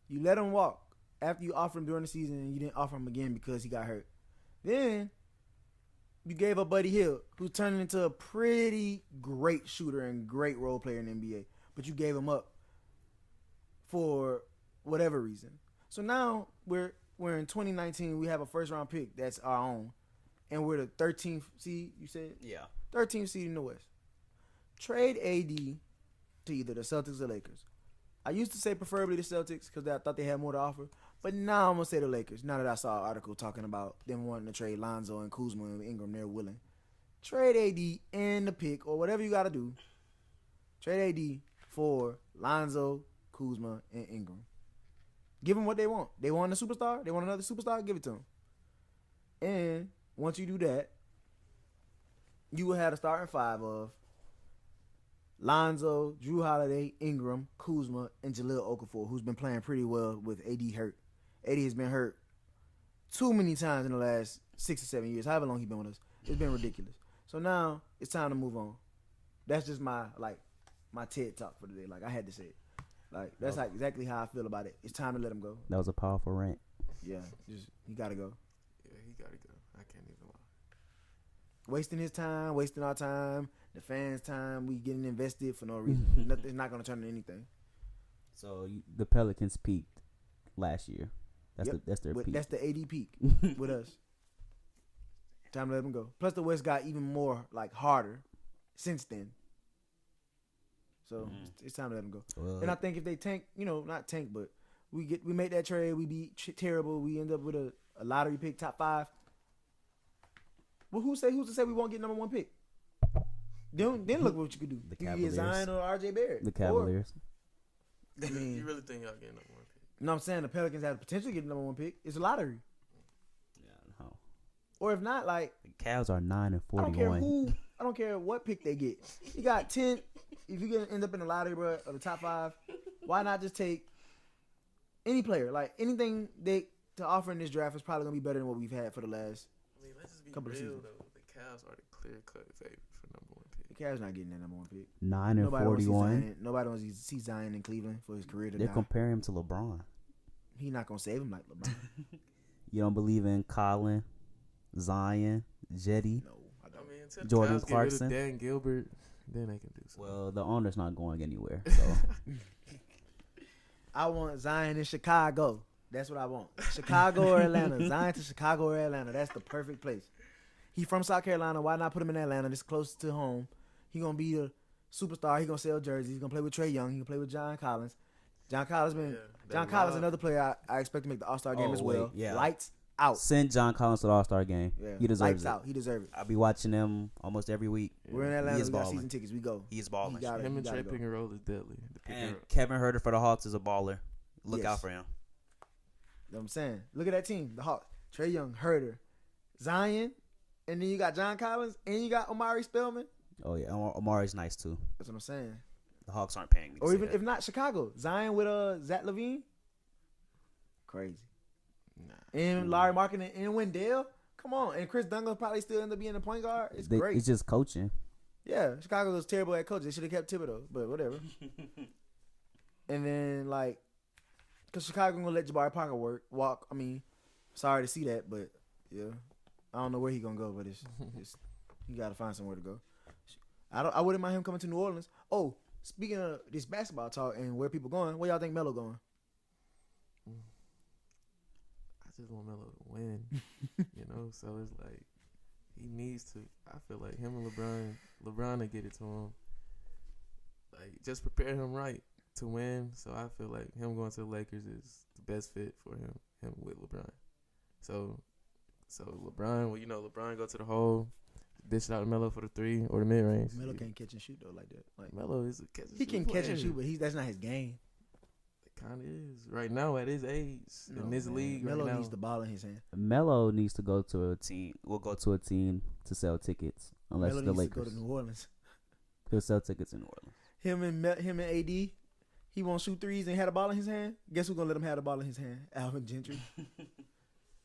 You let him walk after you offered him during the season, and you didn't offer him again because he got hurt. Then you gave up Buddy Hield, who's turning into a pretty great shooter and great role player in the NBA. But you gave him up for whatever reason. So now we're in 2019. We have a first-round pick that's our own. And we're the 13th seed, you said? Yeah. 13th seed in the West. Trade AD to either the Celtics or Lakers. I used to say preferably the Celtics because I thought they had more to offer. But now I'm going to say the Lakers. Now that I saw an article talking about them wanting to trade Lonzo and Kuzma and Ingram, they're willing. Trade AD and the pick or whatever you got to do. Trade AD for Lonzo, Kuzma, and Ingram. Give them what they want. They want a superstar? They want another superstar? Give it to them. And once you do that, you would have a starting five of Lonzo, Drew Holiday, Ingram, Kuzma, and Jahlil Okafor, who's been playing pretty well with AD hurt. AD has been hurt too many times in the last 6 or 7 years, however long he's been with us. It's been ridiculous. So now it's time to move on. That's just my TED talk for today. Like, I had to say it. Like, that's like exactly how I feel about it. It's time to let him go. That was a powerful rant. Yeah, just he gotta go. Yeah, he gotta go. I can't even lie. Wasting his time, wasting our time, the fans' time. We getting invested for no reason. It's not gonna turn into anything. So the Pelicans peaked last year. That's their peak. That's the AD peak with us. Time to let them go. Plus, the West got even more like harder since then. So it's time to let them go. Well, And I think if they tank, not tank, but we make that trade, we beat terrible. We end up with a lottery pick, top 5. Well, who's to say we won't get number 1 pick? Then look what you could do. The You Cavaliers. get Zion or RJ Barrett. the Cavaliers. I mean, You really think y'all getting number 1 pick? you know what I'm saying? The Pelicans have the potential to get the number 1 pick. It's a lottery. Yeah, no. Or if not, like, The Cavs are 9 and I don't care 41. I don't care what pick they get. You got 10. If you're going to end up in the lottery, bro, or the top 5, why not just take any player? Like, anything they to offer in this draft is probably going to be better than what we've had for the last. I mean, let's just be Couple of real, seasons. though. The Cavs are the clear-cut favorite for number 1 pick. The Cavs not getting that number 1 pick. 9 and Nobody wants to see 41. Zion. Nobody wants to see Zion in Cleveland for his career to They're die. comparing him to LeBron. He not going to save him like LeBron. You don't believe in Colin, Zion, Jetty? No, I I don't. mean, until Jordan the Cavs Clarkson. get rid of Dan Gilbert, then they can do something. Well, the owner's not going anywhere. So I want Zion in Chicago. That's what I want. Chicago or Atlanta. Zion to Chicago or Atlanta. That's the perfect place. He from South Carolina. Why not put him in Atlanta? This close to home. He gonna be the superstar. He gonna sell jerseys. He's gonna play with Trae Young. He can play with John Collins. John Collins another player I expect to make the All-Star game Oh, as well. wait, yeah. Lights out. send John Collins to the All-Star game. Yeah. He deserves Lights it. out. He deserves it. I'll be watching him almost every week. We're in He Atlanta. is We got balling. season tickets. We go. He is balling. He got it. Him He and gotta Trey go. pick and roll is deadly. The pick and And roll. Kevin Herter for the Hawks is a baller. Look Yes. out for him. You know what I'm saying? Look at that team. The Hawks. Trae Young, Herter, Zion, and then you got John Collins, and you got Omari Spellman. Oh yeah, Amari's nice too. That's what I'm saying. The Hawks aren't paying me. To Or say even that. if not Chicago, Zion with Zach LaVine. Crazy. Nah. And Larry Markin and Wendell. Come on. And Chris Dunn will probably still end up being the point guard. It's great. It's just coaching. Yeah, Chicago was terrible at coaching. They should have kept Thibodeau, but whatever. And then, like, because Chicago going to let Jabari Parker walk. I mean, sorry to see that, but, yeah. I don't know where he going to go, but it's he got to find somewhere to go. I wouldn't mind him coming to New Orleans. Oh, speaking of this basketball talk and where people going, where y'all think Melo going? I just want Melo to win, So it's like he needs to. I feel like him and LeBron to get it to him. Like just prepare him right to win. So I feel like him going to the Lakers is the best fit for him with LeBron. So LeBron, LeBron go to the hole, dish it out to Melo for the 3 or the mid range. Melo can't catch and shoot though like that. Like Melo is a catch. he can catch and shoot, but that's not his game. It kind of is right now at his age in this league. Melo right now. needs the ball in his hand. Melo needs to go to a team. We'll go to a team to sell tickets, unless Melo the needs Lakers. to go to New Orleans. He'll sell tickets in New Orleans. Him and AD, he won't shoot threes and had a ball in his hand. Guess who's gonna let him have the ball in his hand? Alvin Gentry.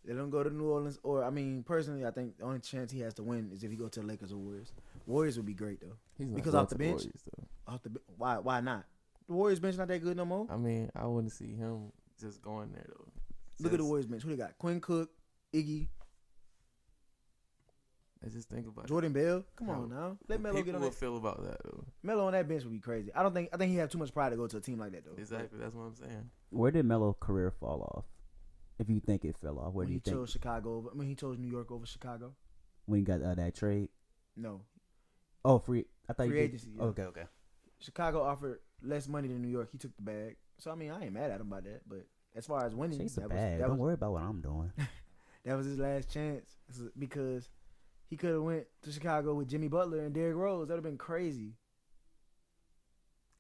They don't go to New Orleans, or I mean, personally, I think the only chance he has to win is if he go to the Lakers or Warriors. Warriors would be great though. He's not Because going off the to bench? Warriors, though. Why not? The Warriors bench not that good no more. I mean, I wouldn't see him just going there though. Look at the Warriors bench. Who they got? Quinn Cook, Iggy, Let's just think about Jordan Bell. Come How- on now, let Melo People get on will that. feel about that though. Melo on that bench would be crazy. I think he have too much pride to go to a team like that though. Exactly, that's what I'm saying. Where did Melo's career fall off? If you think it fell off, where When do he you think chose Chicago over, he chose New York over Chicago. when he got that trade? No, Oh, free. I thought free you did. agency. Yeah. Okay. Chicago offered less money than New York. He took the bag. So I mean, I ain't mad at him about that. But as far as winning, Chase the that bag. was Don't worry about what I'm doing. that was his last chance because he could have went to Chicago with Jimmy Butler and Derrick Rose. That would have been crazy.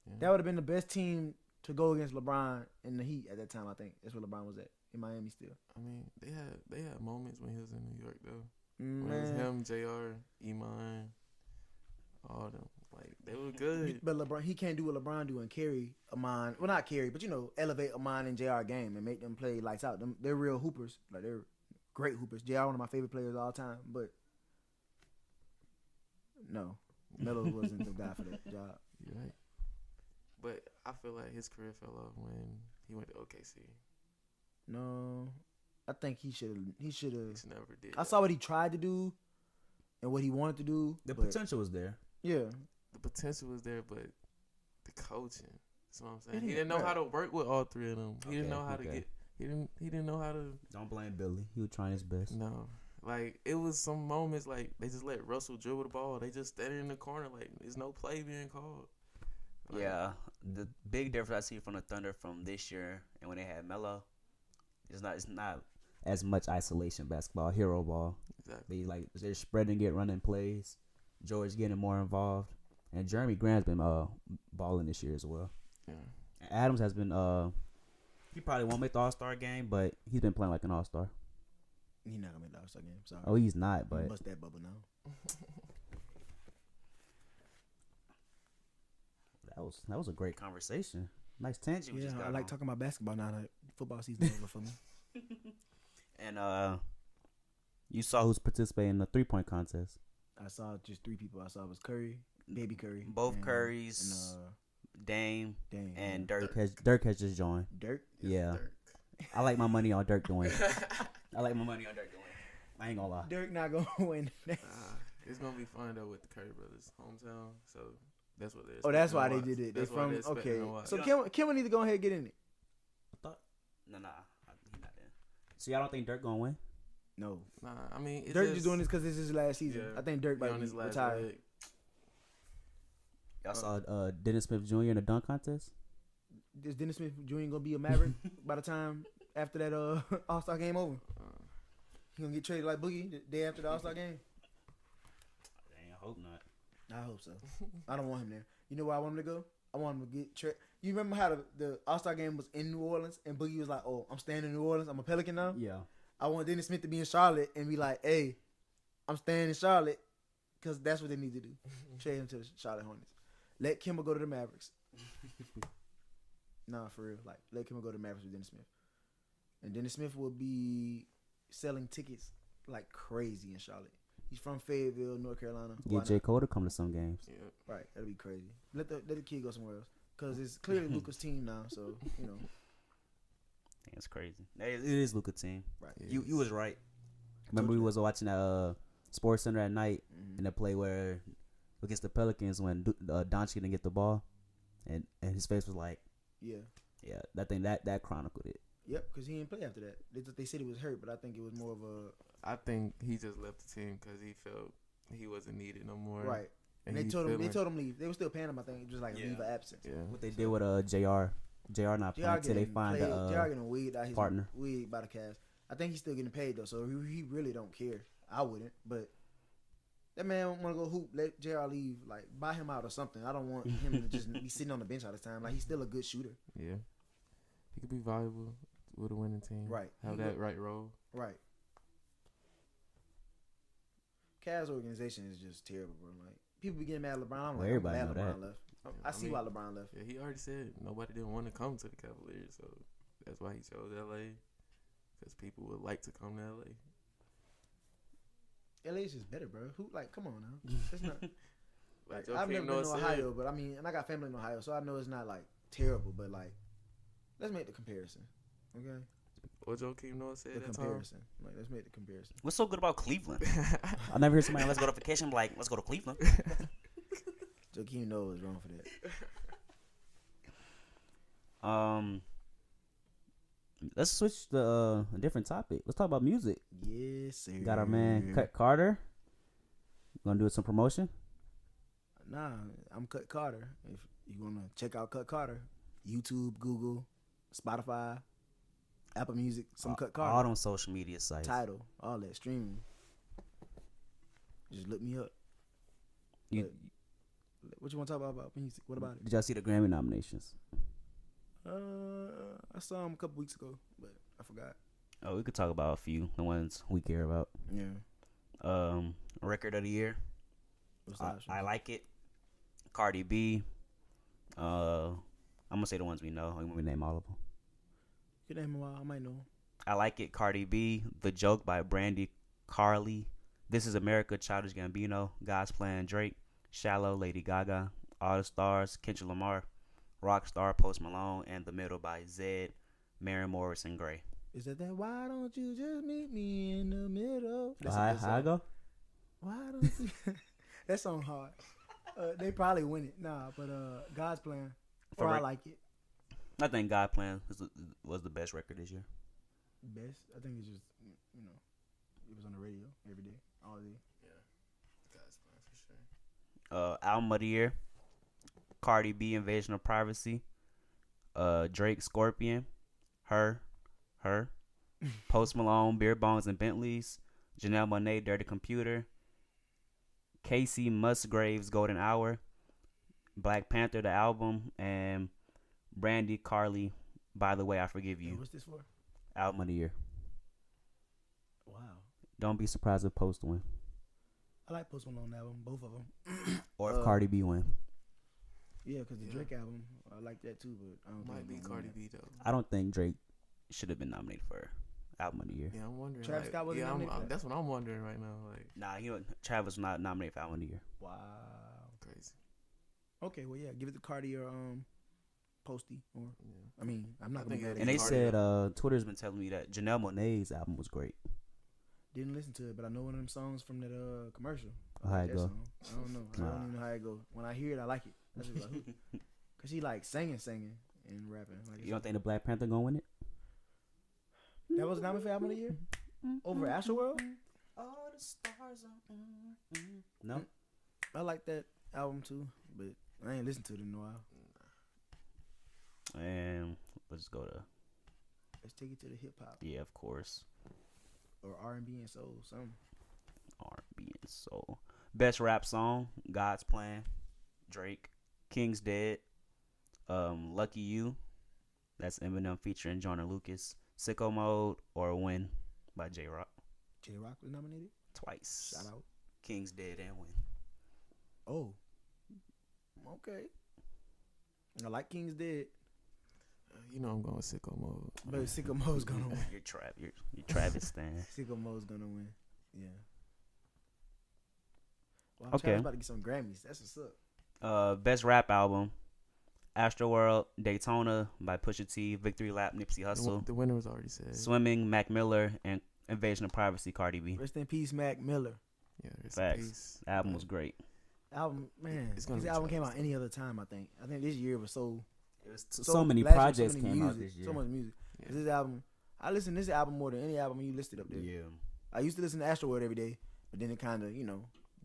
Yeah. That would have been the best team to go against LeBron and the Heat at that time. I think that's where LeBron was at in Miami still. I mean, they had moments when he was in New York though. When it was Man, him, JR, Iman, all of them. Like, they were good. But LeBron, he can't do what LeBron do and carry Amon. Well, not carry, but elevate Amon and JR game and make them play lights out. They're real hoopers. Like, they're great hoopers. JR, one of my favorite players of all time. But no, Melo wasn't the guy for that job. You're right. But I feel like his career fell off when he went to OKC. No, I think he should have. He just never did. I saw what he tried to do and what he wanted to do. The but potential was there. Yeah. The potential was there, but the coaching. That's what I'm saying. He He didn't know right. how to work with all three of them. He didn't Okay, know how to okay. get. He didn't know how to. Don't blame Billy. He was trying his best. No, like it was some moments like they just let Russell dribble the ball. They just standing in the corner like there's no play being called. Like, Yeah, the big difference I see from the Thunder from this year and when they had Melo, it's not As much isolation basketball, hero ball. exactly. They're spreading it, running plays. George getting more involved, and Jeremy Grant's been balling this year as well. Yeah. Adams has been he probably won't make the All-Star game, but he's been playing like an All-Star. He's not gonna make the All-Star game. Sorry. Oh, he's not, but Bust that bubble now. that was a great conversation. Nice tangent. we Yeah, just got I like on. talking about basketball now that football season over for me. and You saw who's participating in the 3-point contest. I saw just 3 people. I saw it was Curry, Baby Curry, both and, Currys, Dame, Dang, and Dirk. Dirk has just joined. Dirk. Yeah, Dirk. I like my money on Dirk doing. I like my money on Dirk doing. I ain't gonna lie. Dirk not gonna win. It's gonna be fun though with the Curry brothers' hometown. So that's what they're. Oh, that's expecting why to they watch. did it. They That's why from they're expecting okay. to watch. So Kim need to go ahead and get in it. Nah, he not in. So y'all don't think Dirk gonna win? No, Nah, I mean, it's Dirk just doing this because this is his last season. Yeah, I think Dirk he might on be his last retired. leg. Y'all saw Saw Dennis Smith Jr. in the dunk contest. Is Dennis Smith Jr. gonna be a Maverick by the time after that All-Star game over? He gonna get traded like Boogie the day after the All-Star game? Dang, I hope not. I hope so. I don't want him there. You know where I want him to go? I want him to get traded. You remember how the All-Star game was in New Orleans and Boogie was like, "Oh, I'm staying in New Orleans. I'm a Pelican now." Yeah. I want Dennis Smith to be in Charlotte and be like, "Hey, I'm staying in Charlotte," because that's what they need to do. Trade him to the Charlotte Hornets. Let Kimba go to the Mavericks. Nah, for real. Like, let Kimba go to the Mavericks with Dennis Smith. And Dennis Smith will be selling tickets like crazy in Charlotte. He's from Fayetteville, North Carolina. Why Get J. not? Cole to come to some games. Yeah. Right, that'll be crazy. Let the kid go somewhere else. Because it's clearly Luka's team now, so, It's crazy. It is Luka team. Right. You was right. Remember we was watching that Sports Center at night in the play where against the Pelicans when Doncic didn't get the ball, and his face was like, Yeah. yeah, that chronicled it. Yep, because he didn't play after that. They said he was hurt, but I think it was more of a... I think he just left the team because he felt he wasn't needed no more. Right. And They he told him feeling- to leave. They were still paying him, I think, just like a Yeah. leave of absence. Yeah. What they did with JR not playing until they find JR getting wigged out his partner. wigged by the Cavs. I think he's still getting paid though, so he really don't care. I wouldn't, but that man want to go hoop. Let JR leave, like buy him out or something. I don't want him to just be sitting on the bench all the time. Like he's still a good shooter. Yeah. He could be valuable with a winning team. Right. Have He that would. right role. Right. Cavs organization is just terrible, bro. Like people be getting mad at LeBron. I'm like, I'm Everybody glad know LeBron that. left. Yeah, I see why LeBron left. Yeah, he already said nobody didn't want to come to the Cavaliers, so that's why he chose LA. Because people would like to come to LA. LA is just better, bro. Who like? Come on now. It's not. Like I've never Joakim been Noah to said, Ohio, but I mean, and I got family in Ohio, so I know it's not like terrible, but like, let's make the comparison, okay? What Joakim Noah said The that time. comparison, like, let's make the comparison. What's so good about Cleveland? I never heard somebody Man, let's go to vacation. Like, let's go to Cleveland. Joakim Noah is wrong for that. Let's switch to a different topic. Let's talk about music. Yes, sir. Got our man Cut Carter. Gonna do some promotion. Nah, I'm Cut Carter. If you wanna check out Cut Carter, YouTube, Google, Spotify, Apple Music, Cut Carter. All on social media sites. Title, all that streaming. Just look me up. You, What you want to talk about music? What about it? did y'all see the Grammy nominations? I saw him a couple weeks ago, but I forgot. Oh, we could talk about a few. The ones. We care about. Yeah. Record of the year. What's the options? I like it. Cardi B. I'm gonna say the ones we know. We name all of them. You name them all, I might know 'em. I Like It, Cardi B. The Joke by Brandy Carly. This Is America, Childish Gambino. God's Plan, Drake. Shallow, Lady Gaga. All the Stars, Kendrick Lamar. Rockstar, Post Malone. And The Middle by Zed, Maren Morris, and Gray. Is that why don't you just meet me in the middle? That's a How good I song. go? Why don't you? That song hard. They probably win it. Nah, but God's Plan. Or I Like It. I think God Plan was the best record this year. Best. I think it's just, you know, it was on the radio every day, all day. Yeah, God's Plan for sure. Album of the year. Cardi B, Invasion of Privacy. Drake, Scorpion. Her. Post Malone, Beer Bongs and Bentleys. Janelle Monáe, Dirty Computer. Casey Musgraves, Golden Hour. Black Panther, the album. And Brandy Carly, By the Way I Forgive You. What's this for? Album of the year. Wow. Don't be surprised if Post win. I like Post Malone album, both of them. Or if Cardi B win. Yeah, because the Drake album, I like that too, but I don't Might think be it's gonna Cardi win B though. I don't think Drake. Should have been nominated for Album of the Year. Yeah, I'm wondering. Travis like, Scott wasn't yeah, nominated for that? that's what I'm wondering right now. Like, Nah, Travis was not nominated for Album of the Year. that. Wow. crazy. Okay, well, yeah, give it to Cardi or Posty. Or Yeah. I mean, I'm not I gonna think be mad at And they you. Cardi said Twitter's been telling me that Janelle Monáe's album was great. Didn't listen to it, but I know one of them songs from that commercial. I How like it that go? song. I don't know. I don't even know how it go. When I hear it, I like it. That's just like, cause she like singing and rapping. Like, You don't think the Black Panther gonna win it? that was nominated for album of the year over Astroworld? All the stars are No. I like that album too, but I ain't listened to it in a while. And let's go to Let's take it to the hip hop yeah, of course, or R&B and soul, something. R&B and soul. Best rap song: God's Plan, Drake. King's Dead. Lucky You. That's Eminem featuring Joyner Lucas. Sicko Mode or Win by J Rock. J Rock was nominated. Twice. Shout out. King's Dead and Win. Oh, okay. I like King's Dead, You know I'm going sicko mode. but Sicko Mode's gonna win. You're Travis Stan. Sicko Mode's gonna win. Yeah. Well, Okay. Travis about to get some Grammys. That's what's up. Best rap album: Astroworld, Daytona by Pusha T, Victory Lap, Nipsey Hussle, The winner was already said. Swimming, Mac Miller, and Invasion of Privacy, Cardi B. Rest in peace, Mac Miller. Yeah, rest in Facts. peace. The album was great. Album, man. It's gonna His be album came Travis, out any other time. I think this year was so It was so, so many last year, projects so many came out music, this year. So much music. Yeah. This album, I listen to this album more than any album you listed up there. Yeah. I used to listen to Astroworld every day, but then it kind of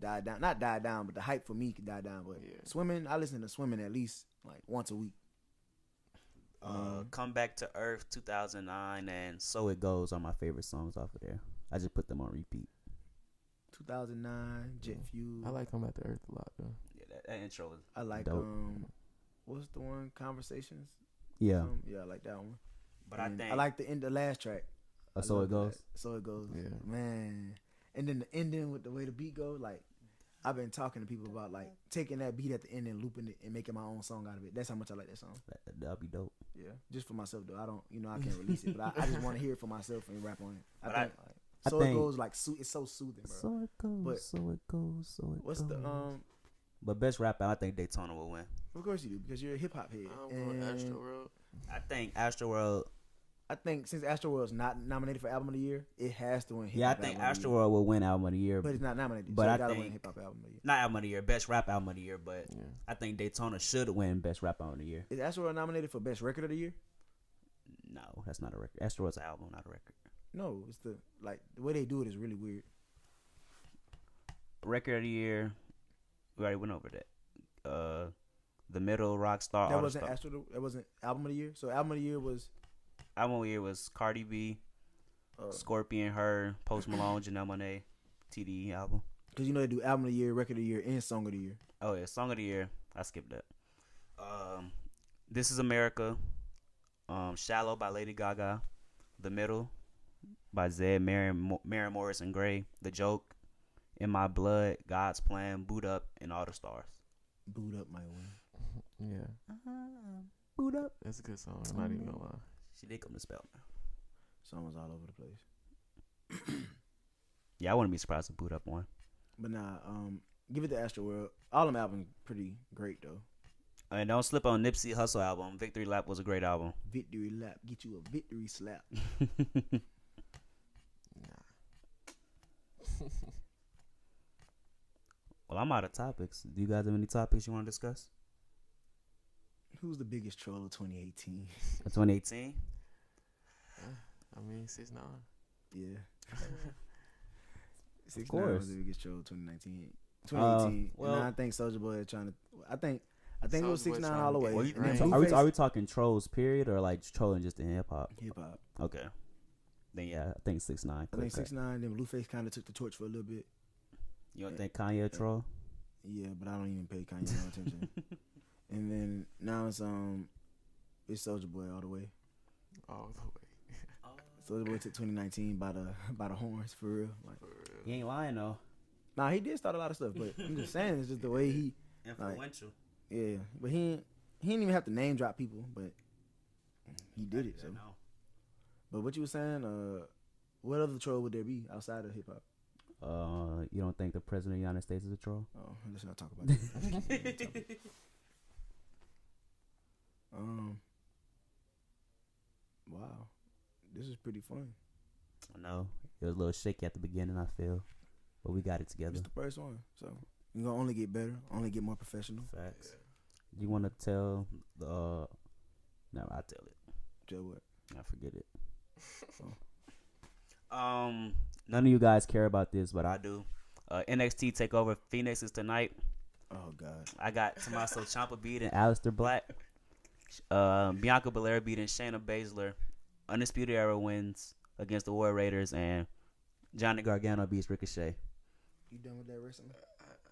died down. Not died down, but the hype for me could die down. But Yeah. Swimming, I listen to Swimming at least like once a week. Come Back to Earth 2009 and So It Goes are my favorite songs off of there. I just put them on repeat. 2009, Jet Fuel. I like Come Back to Earth a lot though. yeah, that intro was I like Dope. what's the one? Conversations. Yeah. Yeah, I like that one. but And I think I like the last track. I So love It Goes. that. So It Goes. Yeah. Man. And then the ending with the way the beat goes, like I've been talking to people about like taking that beat at the end and looping it and making my own song out of it. That's how much I like that song. That'll be dope. Yeah, just for myself though. I don't, I can't release it, but I just want to hear it for myself and rap on it. But I think, I so think- it goes like it's so soothing, bro. So it goes. But- so it goes. So it What's goes. the but best rap album, I think Daytona will win. Of course you do because you're a hip hop head. I'm going And Astroworld. I think Astroworld. I think since Astroworld's not nominated for album of the year, it has to win. Yeah, I hip-hop think album of the year. Astroworld will win album of the year. But it's not nominated. But so I it gotta think- win hip hop album of the year. Not album of the year, best rap album of the year, but Yeah. I think Daytona should win best rap album of the year. Is Astroworld nominated for best record of the year? No, that's not a record. Astroworld's an album, not a record. No, it's the way they do it is really weird. Record of the year, we already went over that. The Middle, Rockstar, That All the wasn't Stars. That wasn't album of the year. So album of the year was Album of the year was Cardi B, Scorpion, Her, Post Malone, Janelle Monáe, TDE album. because they do album of the year, record of the year, and song of the year. Oh yeah, Song of the Year. I skipped that. This Is America. Shallow by Lady Gaga. The Middle by Zed, Maren Morris, and Gray. The Joke. In My Blood, God's Plan, Boot Up, and All the Stars. Boot Up might win. Yeah, Boot up. that's a good song. I'm not even gonna lie. She did come to spell, man. Song was all over the place. Yeah, I wouldn't be surprised if Boot Up won. But nah, give it to Astroworld. All them albums pretty great though. And don't slip on Nipsey Hussle album. Victory Lap was a great album. Victory Lap, get you a victory slap. Well, I'm out of topics. Do you guys have any topics you want to discuss? Who's the biggest troll of 2018? 2018? I mean, 6ix9ine. Yeah. 6ix9ine course. was the biggest troll of 2019. 2018. Well- and I think Soulja Boy is trying to. I think it was Soulja Boy 6ix9ine trying all the to way. get Well, you, And then Right. are we Blueface- talking trolls period or like trolling just in hip hop? hip hop? Okay. Then yeah, I think 6ix9ine. I think 6ix9ine. Then Blueface kind of took the torch for a little bit. You don't think Kanye a troll? Yeah, but I don't even pay Kanye no attention. And then now it's Soulja Boy all the way. All the way. Soulja Boy took 2019 by the horns for real. Like, For real. He ain't lying though. nah, he did start a lot of stuff, but I'm just saying it's just the way he. Influential. Yeah, but he didn't even have to name drop people, but he did it. So, but what you were saying, what other troll would there be outside of hip hop? You don't think the president of the United States is a troll? Oh, let's not talk about that. Wow, this is pretty fun. No, it was a little shaky at the beginning. I feel, but we got it together. It's the first one, so you're gonna only get better, only get more professional. Facts. You want to tell the? No, I tell it. Tell what? I forget it. None of you guys care about this, but I do. NXT Takeover Phoenix is tonight. Oh God. I got Tommaso Ciampa beating Aleister Black. Bianca Belair beating Shayna Baszler. Undisputed Era wins against the War Raiders, and Johnny Gargano beats Ricochet. You done with that wrestling?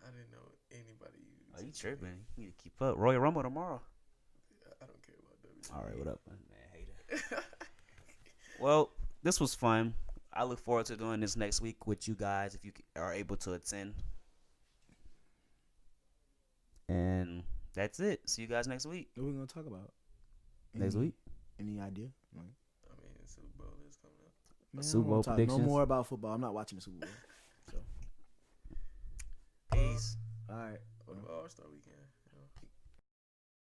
I didn't know anybody used. Oh, you tripping? You need to keep up. Royal Rumble tomorrow. I don't care about WWE. All right, what up, man? Hater. Well, this was fun. I look forward to doing this next week with you guys if you are able to attend. And that's it. See you guys next week. What are we gonna talk about? Next week? Any idea? Like, I mean, the Super Bowl is coming up. man, Super I don't wanna Bowl talk predictions? No more about football. I'm not watching the Super Bowl. So, Peace. all right. What about All-Star Weekend?